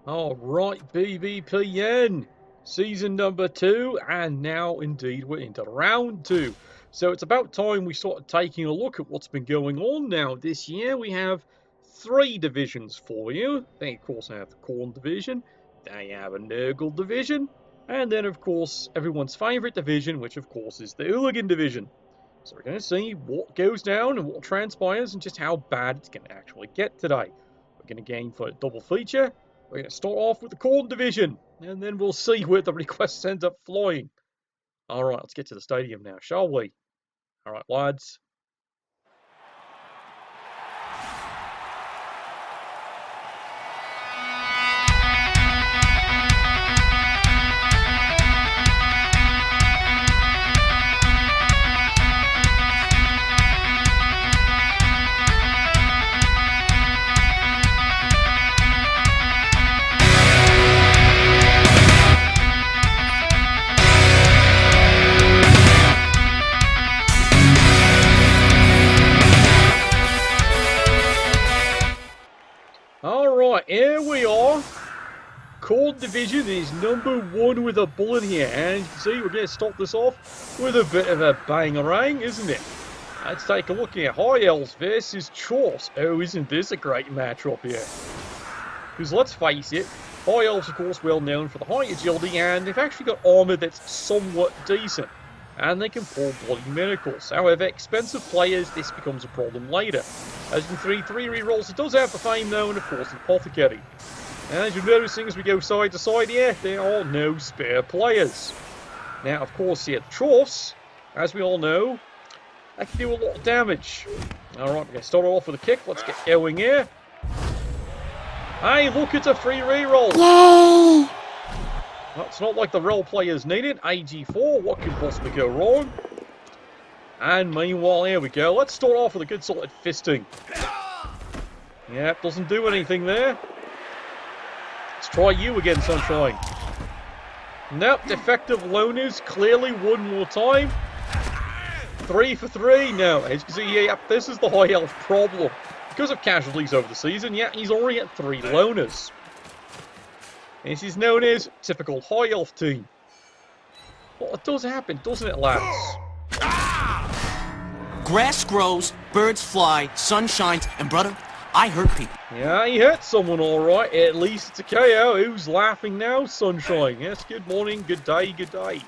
Alright, BBPN, season number 2, and now indeed we're into round 2. So it's about time we started taking a look at what's been going on now. This year we have 3 divisions for you. They of course have the Khorne division, they have a Nurgle division, and then of course everyone's favourite division, which of course is the Hooligan division. So we're going to see what goes down and what transpires and just how bad it's going to actually get today. We're going to game for a double feature. We're going to start off with the Khorne division, and then we'll see where the requests end up flying. Alright, let's get to the stadium now, shall we? Alright, lads. Alright, here we are. Khorne division is number 1 with a bullet here, and you can see we're going to start this off with a bit of a bangarang, isn't it? Let's take a look here. High Elves versus Chorfs. Oh, isn't this a great matchup here? Because let's face it, High Elves, of course, well known for the high agility, and they've actually got armour that's somewhat decent. And they can pull bloody miracles. However, expensive players, this becomes a problem later. As you can see, 3 rerolls, it does have the fame though, and of course the Apothecary. And as you're noticing as we go side to side here, there are no spare players. Now, of course, here, the Chorfs, as we all know, they can do a lot of damage. Alright, we're going to start off with a kick. Let's get going here. Hey, look, it's a free reroll. Yay! Well, it's not like the role players need it. AG4, what could possibly go wrong? And meanwhile, here we go. Let's start off with a good solid fisting. Yep, doesn't do anything there. Let's try you again, Sunshine. Nope, defective loners. Clearly one more time. 3 for 3 now. As you can see here, yep, this is the high elf problem. Because of casualties over the season, yeah, he's already at 3 loners. This is known as typical high elf team. Well, it does happen, doesn't it, lads? Grass grows, birds fly, sun shines, and brother, I hurt people. Yeah, he hurt someone alright. At least it's a KO. Who's laughing now? Sunshine. Yes, good morning, good day, good day.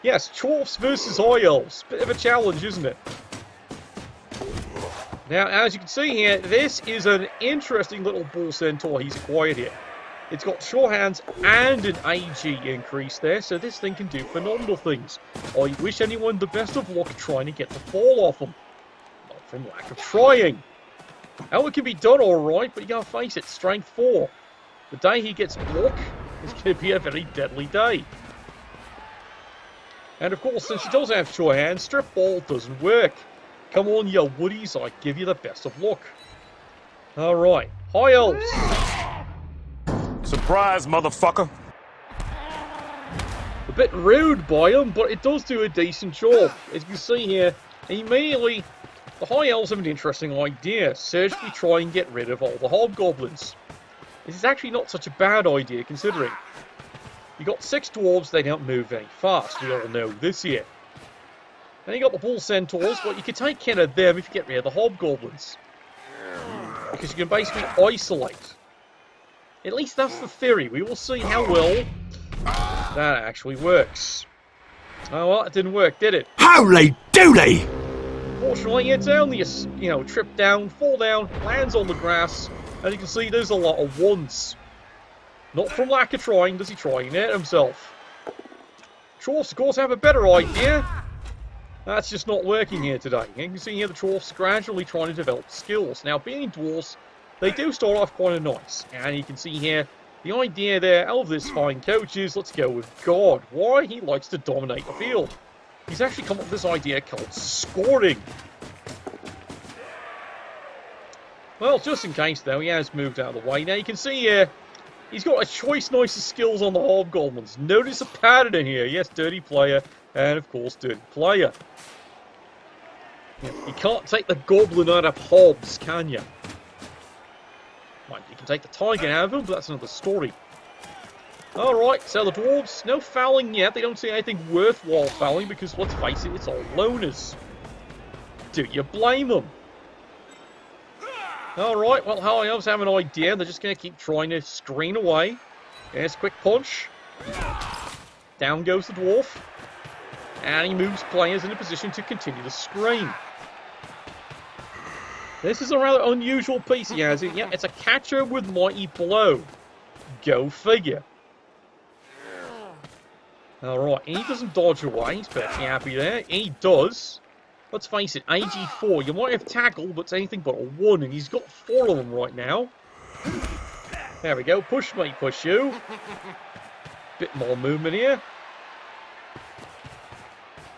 Yes, Chorfs versus High Elves. Bit of a challenge, isn't it? Now, as you can see here, this is an interesting little bull centaur he's acquired here. It's got sure hands and an AG increase there, so this thing can do phenomenal things. I wish anyone the best of luck trying to get the fall off him. Not from lack of trying. Now, it can be done alright, but you gotta face it, strength 4. The day he gets block is going to be a very deadly day. And of course, since he does have sure hands, strip ball doesn't work. Come on, you woodies, I give you the best of luck. Alright, High Elves. Surprise, motherfucker! A bit rude by him, but it does do a decent job. As you can see here, immediately, the High Elves have an interesting idea. Surgically try and get rid of all the hobgoblins. This is actually not such a bad idea, considering. You got 6 dwarves, they don't move very fast, we all know this here. Then you got the bull centaurs, but you can take care of them if you get rid of the hobgoblins. Because you can basically isolate. At least that's the theory. We will see how well that actually works. Oh, well, it didn't work, did it? Holy doody! Fortunately, it's only a, trip down, fall down, lands on the grass, and you can see there's a lot of ones. Not from lack of trying, does he try and hurt himself? Chorfs, of course, have a better idea. That's just not working here today. You can see here the Chorfs gradually trying to develop skills. Now, being dwarves, they do start off quite nice, and you can see here, the idea there of this fine coach is, let's go with God. Why? He likes to dominate the field. He's actually come up with this idea called scoring. Well, just in case though, he has moved out of the way. Now you can see here, he's got a choice nice of skills on the hobgoblins. Notice a pattern in here. Yes, dirty player, and of course, dirty player. You can't take the goblin out of hobs, can you? Might you can take the target out of him, but that's another story. Alright, so the dwarves, no fouling yet. They don't see anything worthwhile fouling because, let's face it, it's all loners. Do you blame them? Alright, well, High Elves have an idea. They're just going to keep trying to screen away. There's a quick punch. Down goes the dwarf. And he moves players in a position to continue the screen. This is a rather unusual piece he has. Yeah, it's a catcher with mighty blow. Go figure. Alright, he doesn't dodge away. He's perfectly happy there. He does. Let's face it, AG4, you might have tackle, but it's anything but a 1, and he's got 4 of them right now. There we go, push me, push you. Bit more movement here.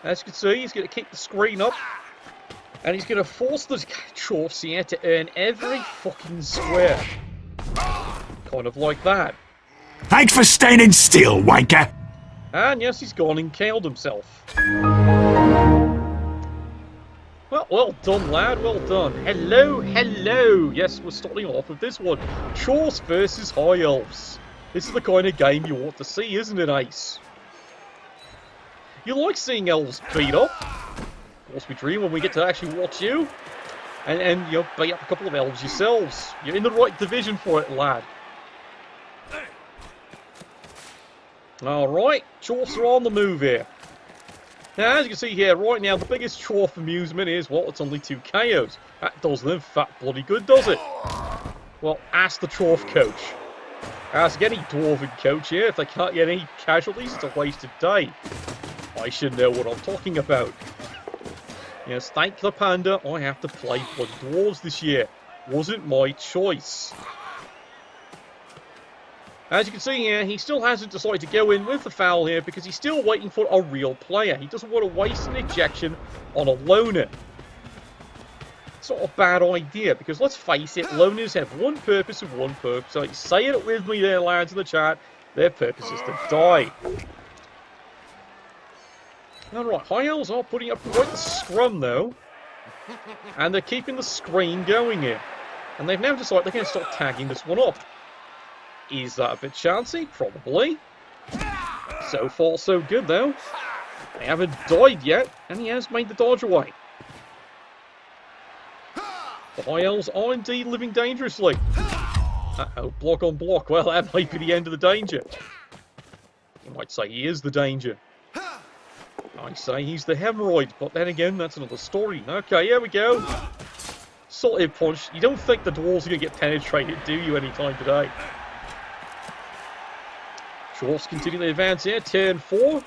As you can see, he's going to keep the screen up. And he's going to force the Chorfs here to earn every fucking square. Kind of like that. Thanks for standing still, wanker! And yes, he's gone and killed himself. Well done, lad, well done. Hello, hello. Yes, we're starting off with this one. Chorfs versus High Elves. This is the kind of game you want to see, isn't it, Ace? You like seeing elves beat up. Of course we dream when we get to actually watch you. And you know, beat up a couple of elves yourselves. You're in the right division for it, lad. Alright, Chorfs are on the move here. Now, as you can see here, right now, the biggest Chorf amusement is, well, it's only 2 KOs. That does them fat bloody good, does it? Well, ask the Chorf coach. Ask any dwarven coach here. If they can't get any casualties, it's a wasted day. I should know what I'm talking about. Yes, thank the panda, I have to play bloody dwarves this year. Wasn't my choice. As you can see here, he still hasn't decided to go in with the foul here because he's still waiting for a real player. He doesn't want to waste an ejection on a loner. It's not a bad idea because let's face it, loners have one purpose and one purpose. So say it with me there, lads, in the chat. Their purpose is to die. Alright, High Elves are putting up quite the scrum though. And they're keeping the screen going here. And they've now decided they're going to start tagging this one up. Is that a bit chancy? Probably. So far, so good, though. They haven't died yet, and he has made the dodge away. The High Elves are indeed living dangerously. Uh-oh, block on block. Well, that might be the end of the danger. You might say he is the danger. I say he's the hemorrhoid, but then again, that's another story. Okay, here we go. Solid punch. You don't think the dwarves are going to get penetrated, do you, anytime today? Dwarves continue to advance here, turn 4.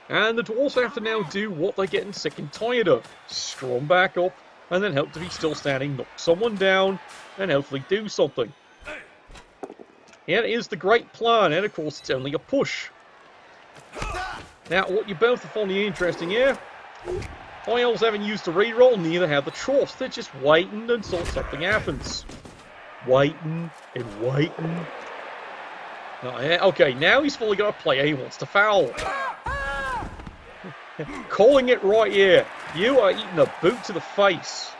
And the dwarves have to now do what they're getting sick and tired of. Scrum back up, and then hope to be still standing, knock someone down, and hopefully do something. Here is the great plan, and of course it's only a push. Now, what you both find interesting here, High Elves haven't used a reroll, neither have the Chorfs. They're just waiting until something happens. Waiting and waiting. Okay, now he's fully got a player he wants to foul. Calling it right here. You are eating a boot to the face.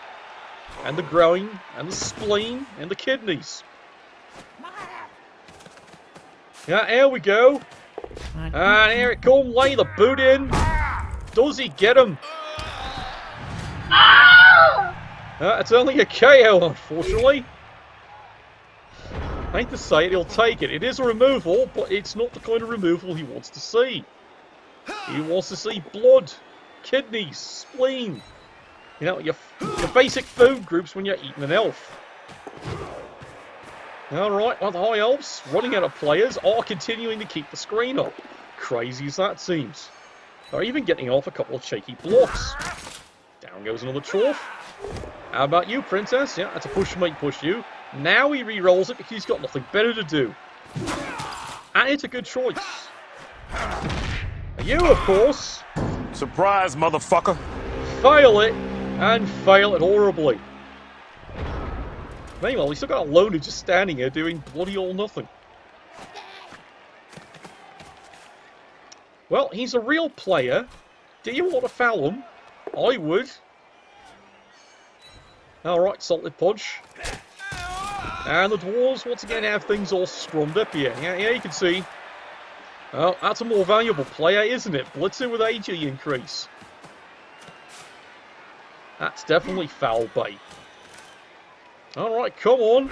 And the groin, and the spleen, and the kidneys. Yeah, here we go. And here it comes, lay the boot in. Does he get him? It's only a KO, unfortunately. I hate to say it, he'll take it. It is a removal, but it's not the kind of removal he wants to see. He wants to see blood, kidneys, spleen. You know, your basic food groups when you're eating an elf. Alright, well, the High Elves, running out of players, are continuing to keep the screen up. Crazy as that seems. They're even getting off a couple of shaky blocks. Down goes another Chorf. How about you, Princess? Yeah, that's a push mate push you. Now he re-rolls it because he's got nothing better to do. And it's a good choice. You, of course, Surprise, motherfucker! fail it, and fail it horribly. Meanwhile, he's still got a loner just standing here doing bloody all nothing. Well, he's a real player. Do you want to foul him? I would. Alright, solid punch. And the Dwarves, once again, have things all strummed up here. Yeah, you can see. Oh, that's a more valuable player, isn't it? Blitzer with AG increase. That's definitely foul bait. Alright, come on.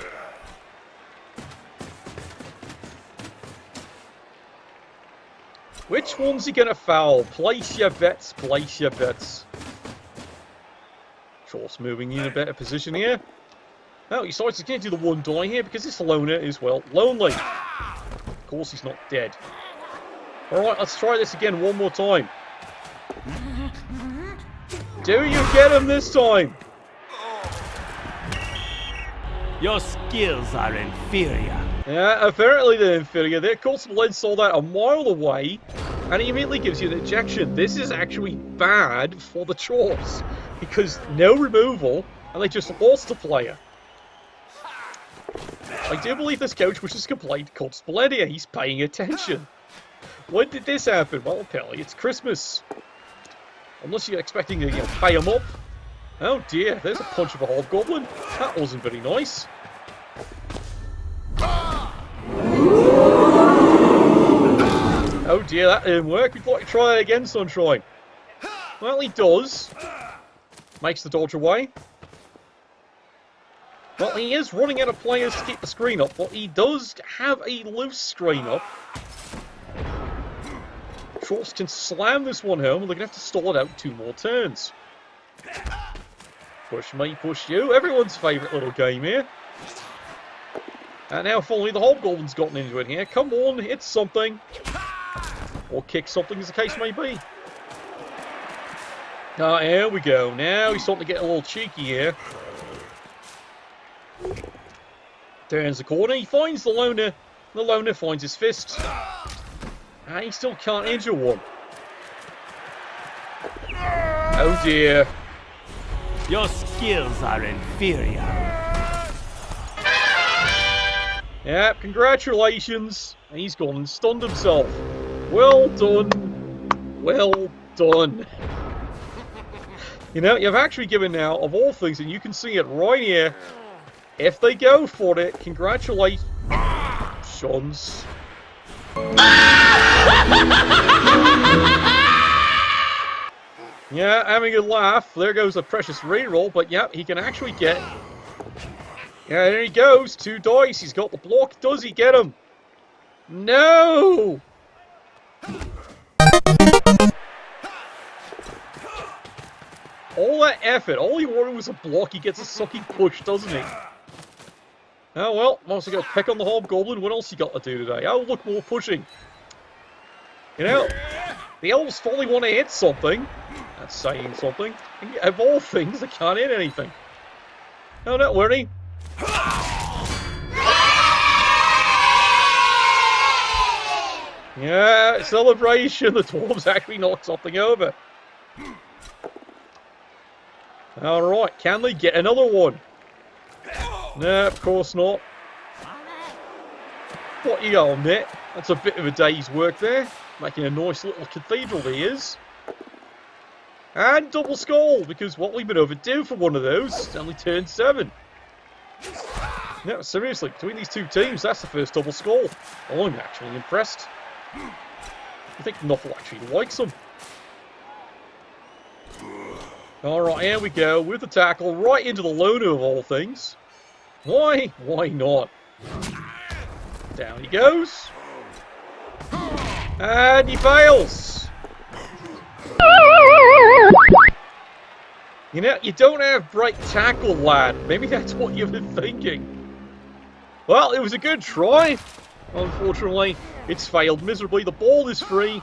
Which one's he going to foul? Place your bets, place your bets. Chorfs moving in a better position here. Oh, he decides to get to the one die here because this loner is, well, lonely. Of course he's not dead. Alright, let's try this again one more time. Do you get him this time? Your skills are inferior. Yeah, apparently they're inferior. Their Coulson Led saw that a mile away, and he immediately gives you an ejection. This is actually bad for the Chorfs, because no removal, and they just lost a player. I do believe this coach wishes to complain to Colt Splendia. He's paying attention. When did this happen? Well, apparently it's Christmas. Unless you're expecting to pay him up. Oh dear, there's a punch of a hobgoblin. That wasn't very nice. Oh dear, that didn't work. We'd like to try that again, Sunshine. Well, he does. Makes the dodge away. Well, he is running out of players to keep the screen up, but he does have a loose screen up. Chorfs can slam this one home, and they're going to have to stall it out 2 more turns. Push me, push you. Everyone's favourite little game here. And now finally the Hobgoblin's gotten into it here. Come on, hit something. Or kick something, as the case may be. Ah, here we go. Now he's starting to get a little cheeky here. Turns the corner. He finds the loner. The loner finds his fist. And he still can't injure one. Oh dear. Your skills are inferior. Yeah, congratulations. And he's gone and stunned himself. Well done. Well done. You know, you've actually given now, of all things, and you can see it right here, if they go for it, congratulations. Yeah, having a laugh. There goes a precious reroll, but yeah, he can actually get... Yeah, there he goes. 2 dice. He's got the block. Does he get him? No! All that effort. All he wanted was a block. He gets a sucky push, doesn't he? Oh, well. Also got to pick on the Hobgoblin. What else he got to do today? Oh, look, more pushing. You know, the Elves finally want to hit something. That's saying something. And of all things, they can't hit anything. No, don't worry. Yeah, celebration. The Dwarves actually knocked something over. Alright, can they get another one? No, of course not. What you got on there? That's a bit of a day's work there. Making a nice little cathedral he is. And double skull, because what we've been overdue for one of those. It's only turned 7. No, seriously, between these 2 teams, that's the first double skull. Oh, I'm actually impressed. I think Nuffle actually likes them. Alright, here we go, with the tackle, right into the loner of all things. Why? Why not? Down he goes. And he fails. You know, you don't have bright tackle, lad. Maybe that's what you've been thinking. Well, it was a good try. Unfortunately, it's failed miserably. The ball is free.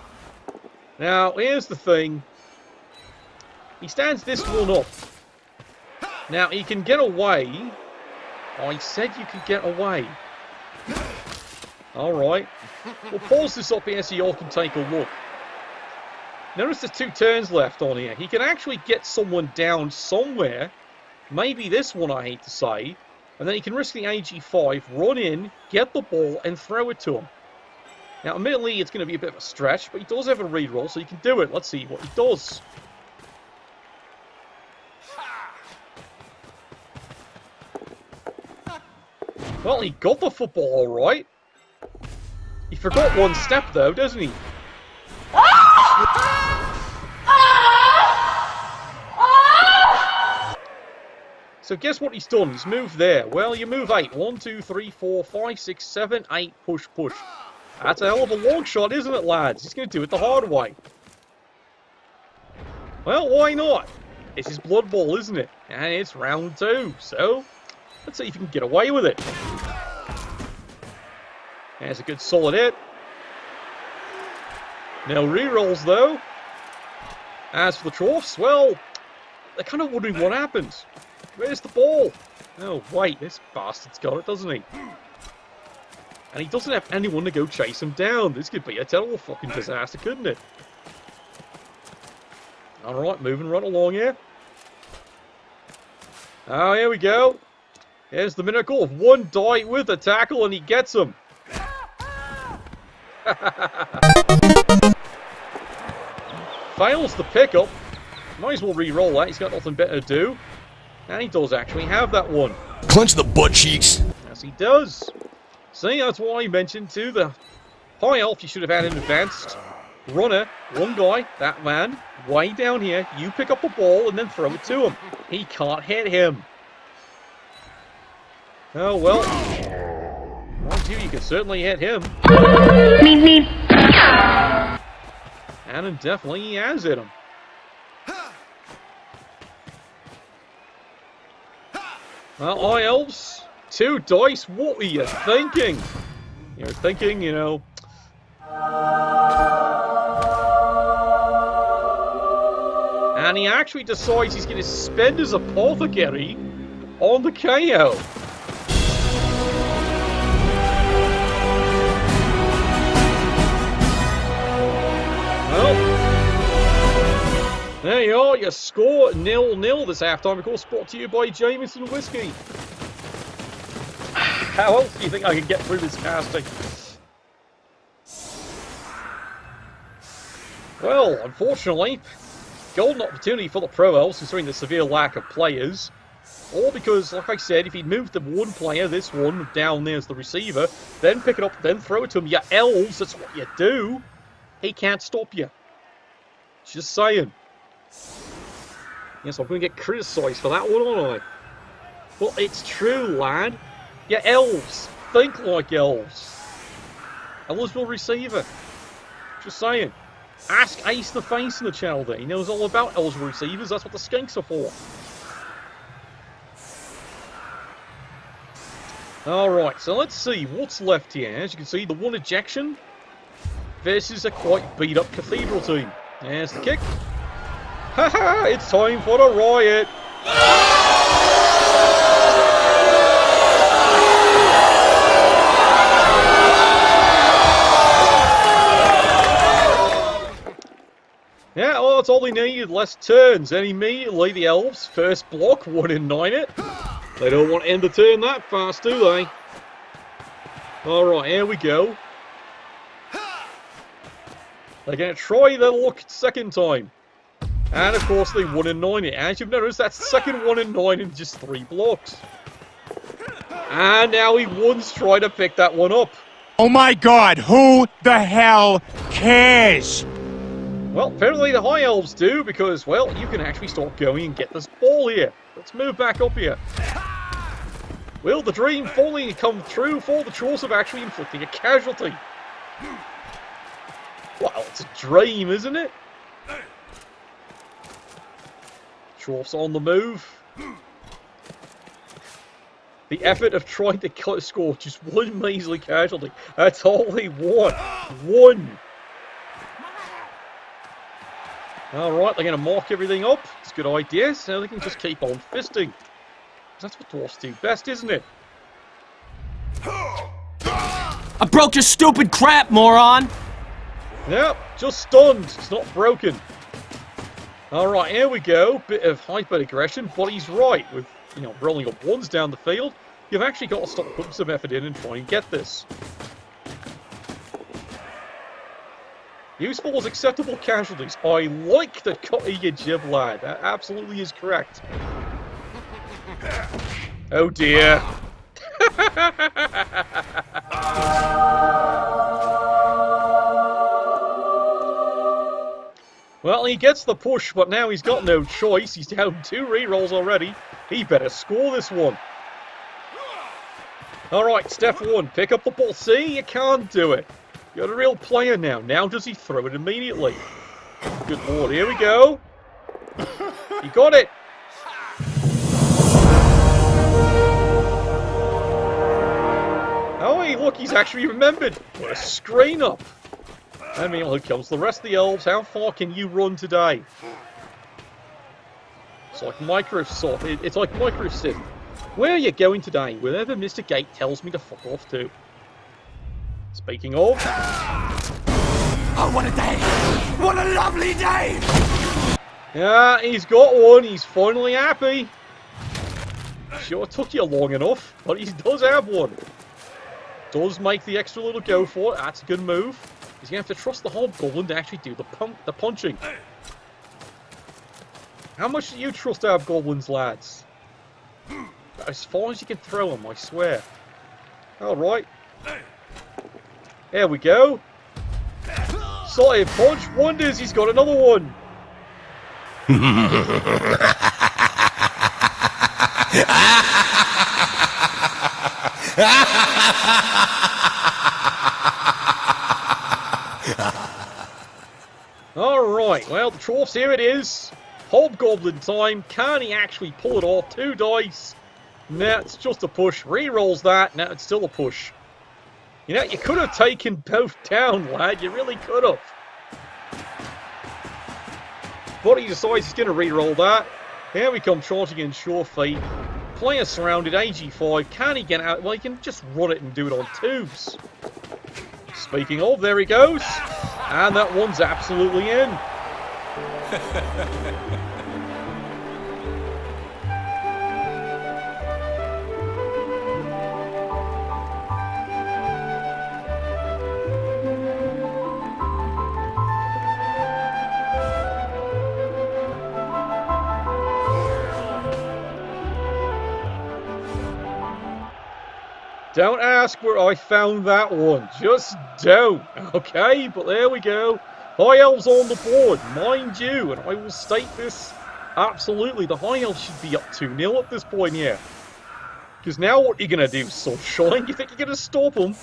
Now, here's the thing. He stands this one up. Now, he can get away. I said you could get away. Alright. We'll pause this up here so you all can take a look. Notice there's 2 turns left on here. He can actually get someone down somewhere. Maybe this one, I hate to say. And then he can risk the AG5, run in, get the ball, and throw it to him. Now, admittedly, it's going to be a bit of a stretch, but he does have a reroll, so he can do it. Let's see what he does. Well, he got the football all right. He forgot one step, though, doesn't he? So guess what he's done? He's moved there. Well, you move 8. 1, 2, 3, 4, 5, 6, 7, 8. Push, push. That's a hell of a long shot, isn't it, lads? He's going to do it the hard way. Well, why not? This is Blood Bowl, isn't it? And it's round 2. So, let's see if you can get away with it. There's a good solid hit. No rerolls, though. As for the Chorfs, well, they're kind of wondering what happened. Where's the ball? Oh, wait, this bastard's got it, doesn't he? And he doesn't have anyone to go chase him down. This could be a terrible fucking disaster, couldn't it? Alright, moving right along here. Oh, here we go. Here's the miracle of one die with a tackle, and he gets him. Fails the pickup. Might as well re-roll that. He's got nothing better to do. And he does actually have that one. Clench the butt cheeks. Yes, he does. See, that's why I mentioned to the high elf you should have had an advanced runner. One guy, that man, way down here. You pick up the ball and then throw it to him. He can't hit him. Oh, well. Mind you, you can certainly hit him. And definitely he has hit him. Well, high elves, 2 dice, what were you thinking? You're thinking, you know... And he actually decides he's going to spend his apothecary on the KO. Well, there you are, your score 0-0 this halftime. Of course, brought to you by Jameson Whiskey. How else do you think I can get through this casting? Well, unfortunately, golden opportunity for the Pro Elves, considering the severe lack of players. All because, like I said, if he'd moved the one player, this one, down there as the receiver, then pick it up, then throw it to him, your elves, that's what you do. He can't stop you. Just saying. Yes, I'm going to get criticised for that one, aren't I? Well, it's true, lad. Your elves. Think like elves. Elves will receive it. Just saying. Ask Ace the Face in the channel there. He knows all about elves receivers. That's what the skinks are for. Alright, so let's see what's left here. As you can see, the one ejection versus a quite beat up Cathedral team. There's the kick. Haha, it's time for the riot. Yeah, well, that's all they needed. Less turns. And immediately the elves, first block, 1 in 9 it. They don't want to end the turn that fast, do they? Alright, here we go. They're going to try their luck second time. And of course they 1 in 9 it. As you've noticed, that's second 1 in 9 in just 3 blocks. And now he once tried to pick that one up. Oh my god, who the hell cares? Well, apparently the High Elves do, because, well, you can actually start going and get this ball here. Let's move back up here. Will the dream fully come true for the Chorfs of actually inflicting a casualty? Well, it's a dream, isn't it? Chorfs on the move. The effort of trying to score just 1 measly casualty. That's all they want. 1. Alright, they're going to mark everything up. It's a good idea, so they can just keep on fisting. That's what dwarfs do best, isn't it? I broke your stupid crap, moron! Yep, just stunned. It's not broken. Alright, here we go. Bit of hyper-aggression, but he's right. With, you know, rolling up 1s down the field, you've actually got to stop putting some effort in and try and get this. Useful as acceptable casualties. I like the cut of your jib, lad. That absolutely is correct. Oh dear. Well, he gets the push, but now he's got no choice. He's down 2 rerolls already. He better score this one. Alright, step 1. Pick up the ball. See, you can't do it. You're a real player now. Now does he throw it immediately? Good lord, here we go. He got it. Oh, hey, look, he's actually remembered. Put a screen up. And meanwhile, here comes the rest of the elves. How far can you run today? It's like Microsoft. It's like Microsoft. Where are you going today? Wherever Mr. Gate tells me to fuck off to. Speaking of... Oh, what a day! What a lovely day! Yeah, he's got one. He's finally happy. Sure took you long enough, but he does have one. Does make the extra little go for it. That's a good move. He's going to have to trust the Hobgoblin to actually do the punching. How much do you trust our goblins, lads? As far as you can throw them, I swear. Alright. There we go. Solid punch. Wonders he's got another one. Alright, well, the Chorfs, here it is. Hobgoblin time. Can he actually pull it off? 2 dice. Nah, it's just a push. Rerolls that. Now it's still a push. You know, you could have taken both down, lad. You really could have. But he decides he's going to reroll that. Here we come, charging in sure feet. Player surrounded, AG5. Can he get out? Well, he can just run it and do it on 2s. Speaking of, there he goes. And that one's absolutely in. Don't ask where I found that one. Just don't. Okay, but there we go. High Elves on the board, mind you, and I will state this absolutely. The High Elves should be up 2-0 at this point here. Because now what are you going to do, Sunshine? You think you're going to stop them?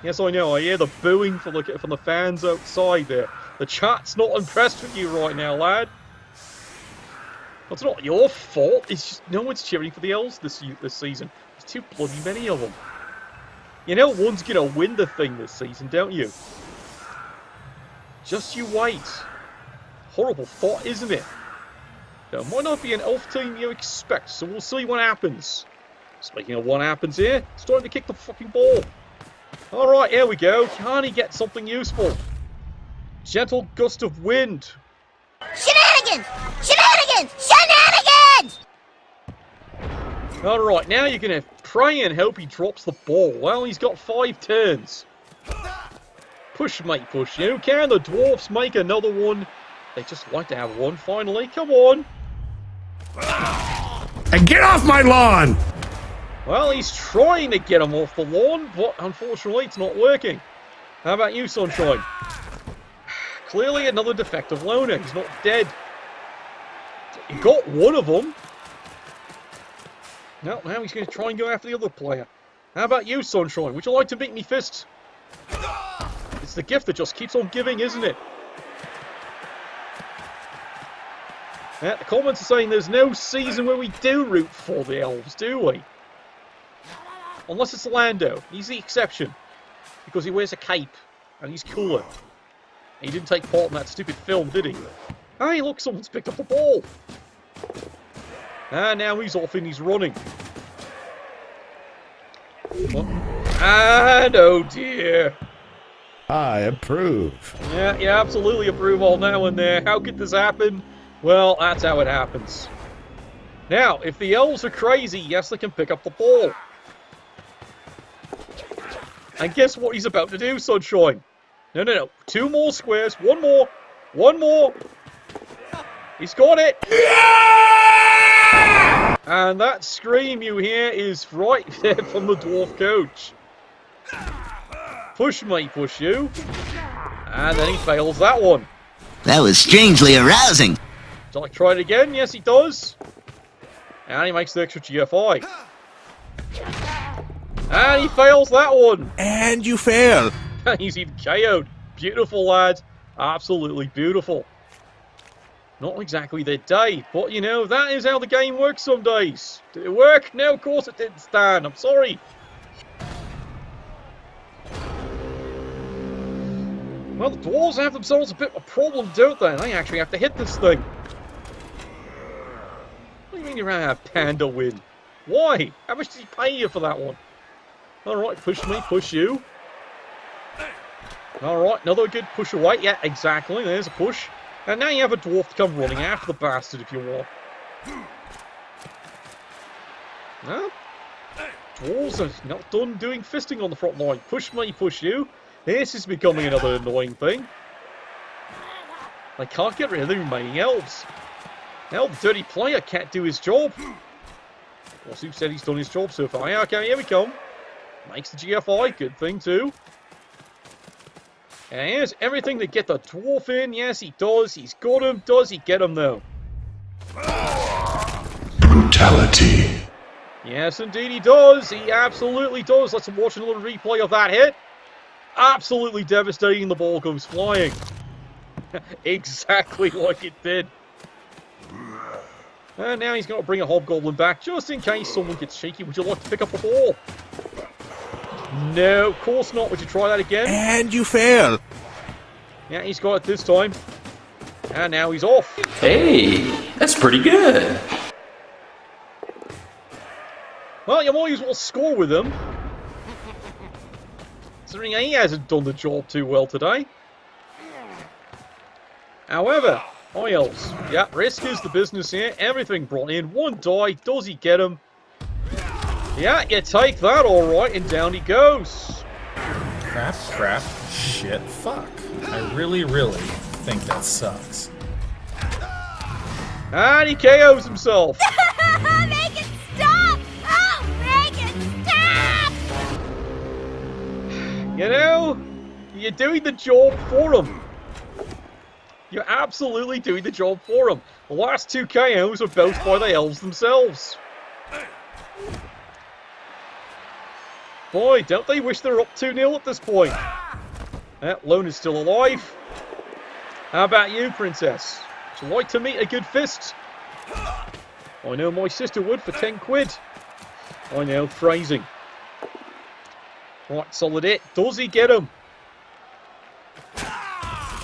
Yes, I know. I hear the booing from the fans outside there. The chat's not impressed with you right now, lad. It's not your fault. It's just no one's cheering for the Elves this season. There's too bloody many of them. You know one's going to win the thing this season, don't you? Just you wait. Horrible thought, isn't it? There might not be an elf team you expect, so we'll see what happens. Speaking of what happens here, it's time to kick the fucking ball. Alright, here we go. Can he get something useful? Gentle gust of wind. Shenanigans! Shenanigans! Shenanigans! Alright, now you're going to pray and hope he drops the ball. Well, he's got 5 turns. Push, mate, push. You can the dwarfs make another one? They just like to have one, finally. Come on. And get off my lawn! Well, he's trying to get him off the lawn, but unfortunately it's not working. How about you, Sunshine? Clearly another defective loner. He's not dead. He got one of them. Now he's going to try and go after the other player. How about you, Sunshine? Would you like to beat me fist? It's the gift that just keeps on giving, isn't it? Yeah, the comments are saying there's no season where we do root for the elves, do we? Unless it's Lando. He's the exception. Because he wears a cape. And he's cooler. And he didn't take part in that stupid film, did he? Hey, look, someone's picked up the ball. And now he's off and he's running. What? And oh dear. I approve. Yeah, you absolutely approve all now and there. How could this happen? Well, that's how it happens. Now, if the elves are crazy, yes, they can pick up the ball. And guess what he's about to do, Sunshine? No. 2 more squares. 1 more. 1 more. He's got it. Yeah! And that scream you hear is right there from the dwarf coach. Push, mate, push you. And then he fails that one. That was strangely arousing. Shall I try it again? Yes, he does. And he makes the extra GFI. And he fails that one. And you fail. He's even KO'd. Beautiful, lad. Absolutely beautiful. Not exactly their day, but you know, that is how the game works some days. Did it work? No, of course it didn't, Stan. I'm sorry. Well, the dwarves have themselves a bit of a problem, don't they? They actually have to hit this thing. What do you mean you're going to have Panda win? Why? How much did he pay you for that one? Alright, push me, push you. Alright, another good push away. Yeah, exactly. There's a push. And now you have a dwarf to come running after the bastard if you want. No? Dwarves are not done doing fisting on the front line. Push me, push you. This is becoming another annoying thing. They can't get rid of the remaining elves. Now the dirty player can't do his job. Well, who said he's done his job so far? Yeah, okay, here we come. Makes the GFI, good thing too. And here's everything to get the dwarf in. Yes, he does. He's got him. Does he get him, though? Brutality. Yes, indeed he does. He absolutely does. Let's watch a little replay of that hit. Absolutely devastating. The ball goes flying. Exactly like it did. And now he's got to bring a hobgoblin back just in case someone gets shaky. Would you like to pick up the ball? No, of course not. Would you try that again? And you fail. Yeah, he's got it this time. And now he's off. Hey, that's pretty good. Well, you might as well score with him. Considering he hasn't done the job too well today. However, high elves. Yeah, risk is the business here. Everything brought in. One die. Does he get him? Yeah, you take that alright, and down he goes. Crap, crap, shit, fuck. I really, really think that sucks. And he KOs himself. Make it stop! Oh, make it stop! You know, you're doing the job for him. You're absolutely doing the job for him. The last two KOs are both by the elves themselves. Boy, don't they wish they were up 2-0 at this point. Lone is still alive. How about you, Princess? Would you like to meet a good fist? I know my sister would for 10 quid. I know, phrasing. Right, solid hit. Does he get him?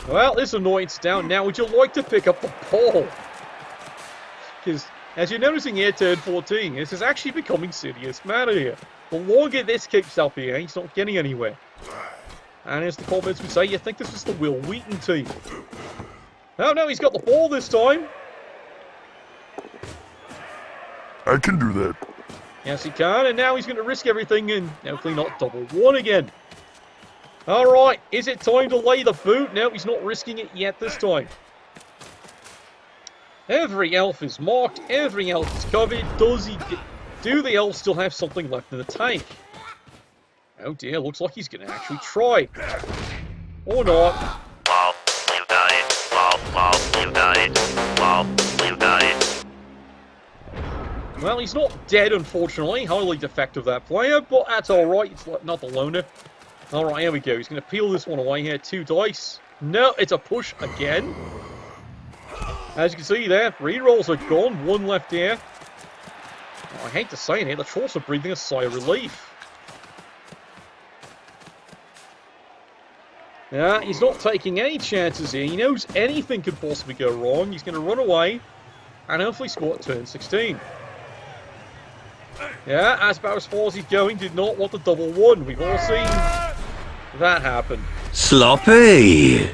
Well, this annoyance down now. Would you like to pick up the ball? Because, as you're noticing here, turn 14, this is actually becoming serious matter here. The longer this keeps up here, he's not getting anywhere. And as the comments would say, you think this is the Will Wheaton team. Oh no, he's got the ball this time. I can do that. Yes, he can, and now he's going to risk everything and hopefully not double one again. Alright, is it time to lay the boot? No, he's not risking it yet this time. Every elf is marked, every elf is covered. Do the elves still have something left in the tank? Oh dear, looks like he's going to actually try. Or not. Well, we've done it. Well, we've done it. Well, we've done it. Well, he's not dead, unfortunately. Highly defective, that player, but that's alright. It's not the loner. Alright, here we go. He's going to peel this one away here. 2 dice. No, it's a push again. As you can see there, 3 rolls are gone. 1 left here. Oh, I hate to say it here, the trolls are breathing a sigh of relief. Yeah, he's not taking any chances here. He knows anything could possibly go wrong. He's going to run away and hopefully score at turn 16. Yeah, that's about as far as he's going. Did not want the double one. We've all seen that happen. Sloppy.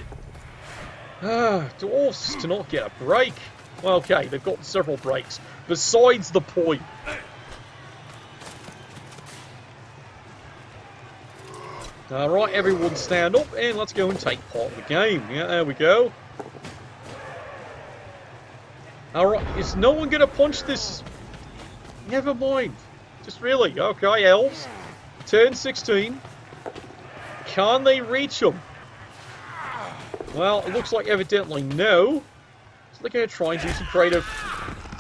Dwarves do not get a break. Well, okay, they've got several breaks. Besides the point. Alright, everyone stand up and let's go and take part in the game. Yeah, there we go. Alright, is no one going to punch this never mind. Just really. Okay, Elves. Turn 16. Can they reach them? Well, it looks like evidently no. So they're going to try and do some creative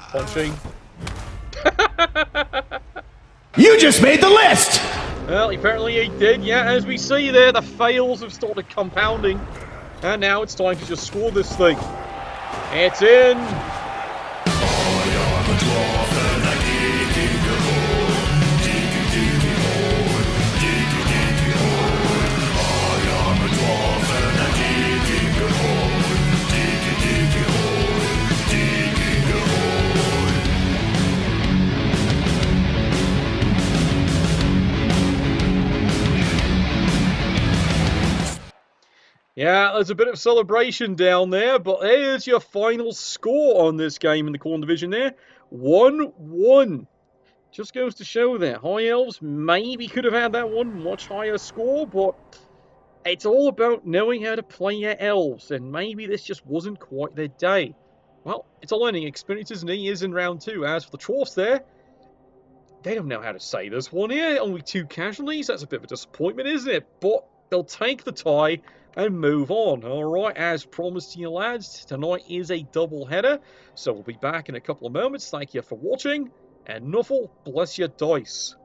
punching. You just made the list! Well, apparently he did, yeah. As we see there, the fails have started compounding. And now it's time to just score this thing. It's in. Yeah, there's a bit of celebration down there, but there's your final score on this game in the Khorne Division there. 1-1. Just goes to show that High Elves maybe could have had that one much higher score, but it's all about knowing how to play your Elves, and maybe this just wasn't quite their day. Well, it's a learning experience, isn't it? He is in round 2. As for the Chorfs there, they don't know how to say this one here. Only 2 casualties. That's a bit of a disappointment, isn't it? But they'll take the tie and move on. Alright, as promised to you lads, tonight is a double header, so we'll be back in a couple of moments. Thank you for watching, and Nuffle, bless your dice.